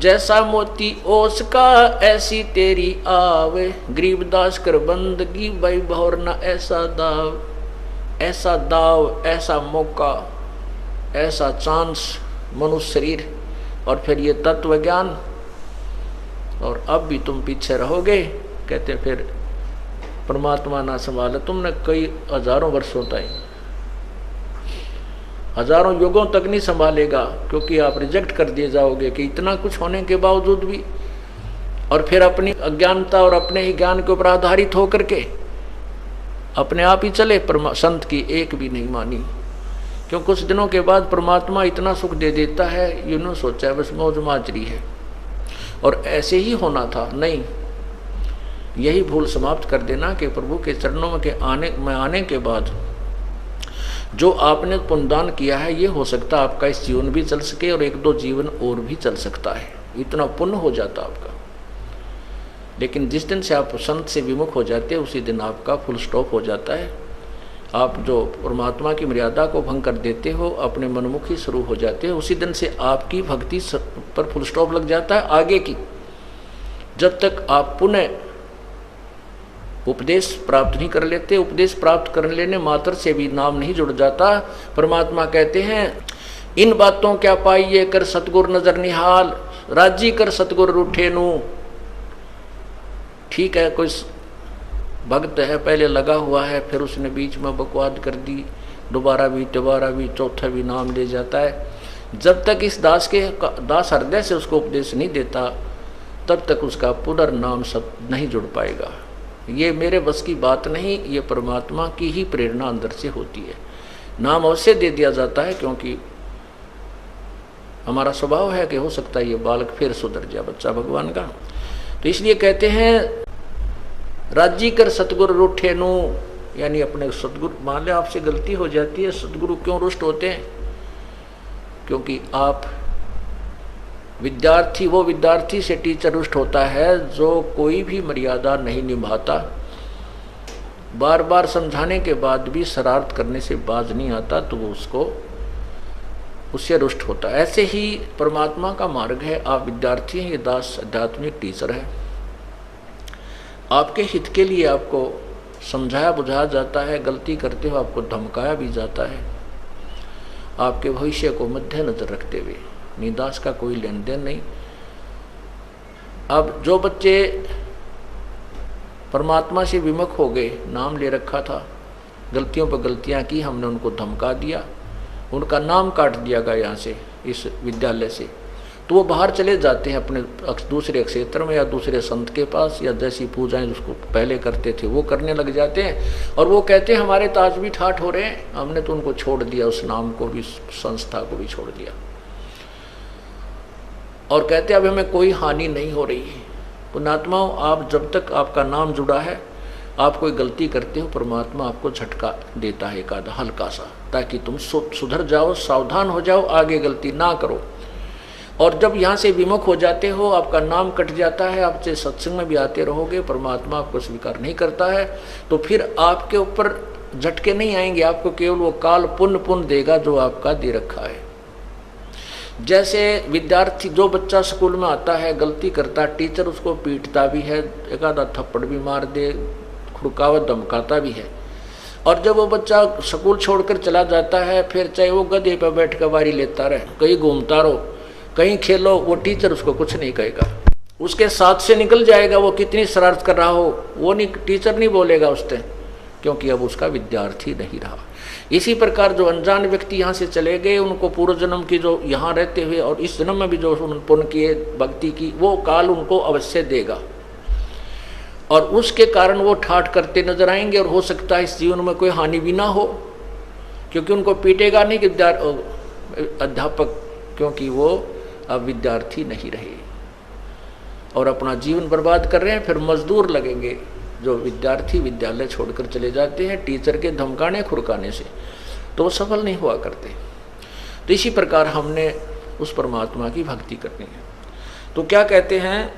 जैसा मोती ओस का ऐसी तेरी आवे, गरीबदास कर बंदगी भाई भौर न ऐसा दाव, ऐसा दाव, ऐसा मौका, ऐसा चांस मनुष्य शरीर और फिर ये तत्व ज्ञान, और अब भी तुम पीछे रहोगे। कहते फिर परमात्मा ना संभाले तुमने कई हजारों वर्षों तक, हजारों युगों तक नहीं संभालेगा, क्योंकि आप रिजेक्ट कर दिए जाओगे कि इतना कुछ होने के बावजूद भी, और फिर अपनी अज्ञानता और अपने ही ज्ञान के ऊपर आधारित होकर के अपने आप ही चले। संत की एक भी नहीं मानी, क्यों कुछ दिनों के बाद परमात्मा इतना सुख दे देता है, यूं सोचा है बस मौज माजरी है, और ऐसे ही होना था। नहीं, यही भूल समाप्त कर देना कि प्रभु के चरणों में आने के बाद जो आपने पुण्यदान किया है, ये हो सकता है आपका इस जीवन भी चल सके और एक दो जीवन और भी चल सकता है, इतना पुण्य हो जाता आपका। लेकिन जिस दिन से आप संत से विमुख हो जाते हैं उसी दिन आपका फुल स्टॉप हो जाता है। आप जो परमात्मा की मर्यादा को भंग कर देते हो, अपने मनमुखी शुरू हो जाते हो, उसी दिन से आपकी भक्ति पर फुल स्टॉप लग जाता है आगे की। जब तक आप पुनः उपदेश प्राप्त नहीं कर लेते, उपदेश प्राप्त कर लेने मात्र से भी नाम नहीं जुड़ जाता। परमात्मा कहते हैं इन बातों क्या पाइए कर सतगुर नजर निहाल, राजी कर सतगुर रूठे नू। ठीक है, कोई भक्त है पहले लगा हुआ है, फिर उसने बीच में बकवाद कर दी, दोबारा भी चौथा भी नाम ले जाता है। जब तक इस दास हृदय से उसको उपदेश नहीं देता, तब तक उसका पुनर्नाम सब नहीं जुड़ पाएगा। ये मेरे बस की बात नहीं, ये परमात्मा की ही प्रेरणा अंदर से होती है। नाम अवश्य दे दिया जाता है, क्योंकि हमारा स्वभाव है कि हो सकता है ये बालक फिर सुधर जाए, बच्चा भगवान का। तो इसलिए कहते हैं राजी कर सतगुरु रूठे नू, यानी अपने सतगुरु, मान ले आपसे गलती हो जाती है, सतगुरु क्यों रुष्ट होते हैं? क्योंकि आप विद्यार्थी, वो विद्यार्थी से टीचर रुष्ट होता है जो कोई भी मर्यादा नहीं निभाता, बार बार समझाने के बाद भी शरारत करने से बाज नहीं आता, तो वो उससे रुष्ट होता है। ऐसे ही परमात्मा का मार्ग है, आप विद्यार्थी हैं, ये दास आध्यात्मिक टीचर है। आपके हित के लिए आपको समझाया बुझाया जाता है, गलती करते हो आपको धमकाया भी जाता है, आपके भविष्य को मध्य नजर रखते हुए। निदास का कोई लेन देन नहीं। अब जो बच्चे परमात्मा से विमुख हो गए, नाम ले रखा था, गलतियों पर गलतियां की, हमने उनको धमका दिया, उनका नाम काट दिया गया यहाँ से, इस विद्यालय से, तो वो बाहर चले जाते हैं अपने दूसरे क्षेत्र में या दूसरे संत के पास, या जैसी पूजाएं जिसको पहले करते थे वो करने लग जाते हैं। और वो कहते हैं हमारे ताज भी ठाठ हो रहे हैं, हमने तो उनको छोड़ दिया, उस नाम को भी, संस्था को भी छोड़ दिया, और कहते अब हमें कोई हानि नहीं हो रही है। पुण्यात्माओं, आप जब तक आपका नाम जुड़ा है, आप कोई गलती करते हो, परमात्मा आपको झटका देता है एक आधा हल्का सा, ताकि तुम सुधर जाओ, सावधान हो जाओ, आगे गलती ना करो। और जब यहाँ से विमुख हो जाते हो, आपका नाम कट जाता है, आप चाहे सत्संग में भी आते रहोगे, परमात्मा आपको स्वीकार नहीं करता है, तो फिर आपके ऊपर झटके नहीं आएंगे, आपको केवल वो काल पुण्य देगा जो आपका दे रखा है। जैसे विद्यार्थी, जो बच्चा स्कूल में आता है, गलती करता, टीचर उसको पीटता भी है, एक आधा थप्पड़ भी मार दे, खुड़कावत धमकाता भी है, और जब वो बच्चा स्कूल छोड़कर चला जाता है, फिर चाहे वो गधे पर बैठ कर बारी लेता रहे, कहीं घूमता रहो, कहीं खेलो, वो टीचर उसको कुछ नहीं कहेगा, उसके साथ से निकल जाएगा। वो कितनी शरारत कर रहा हो, वो नहीं, टीचर नहीं बोलेगा उससे, क्योंकि अब उसका विद्यार्थी नहीं रहा। इसी प्रकार जो अनजान व्यक्ति यहाँ से चले गए, उनको पूर्व जन्म की जो यहाँ रहते हुए और इस जन्म में भी जो पुण्य किए, भक्ति की, वो काल उनको अवश्य देगा, और उसके कारण वो ठाठ करते नजर आएंगे, और हो सकता है इस जीवन में कोई हानि भी ना हो, क्योंकि उनको पीटेगा नहीं अध्यापक, क्योंकि वो अब विद्यार्थी नहीं रहे और अपना जीवन बर्बाद कर रहे हैं। फिर मजदूर लगेंगे जो विद्यार्थी विद्यालय छोड़कर चले जाते हैं टीचर के धमकाने खुड़काने से, तो वो सफल नहीं हुआ करते। तो इसी प्रकार हमने उस परमात्मा की भक्ति करनी है। तो क्या कहते हैं,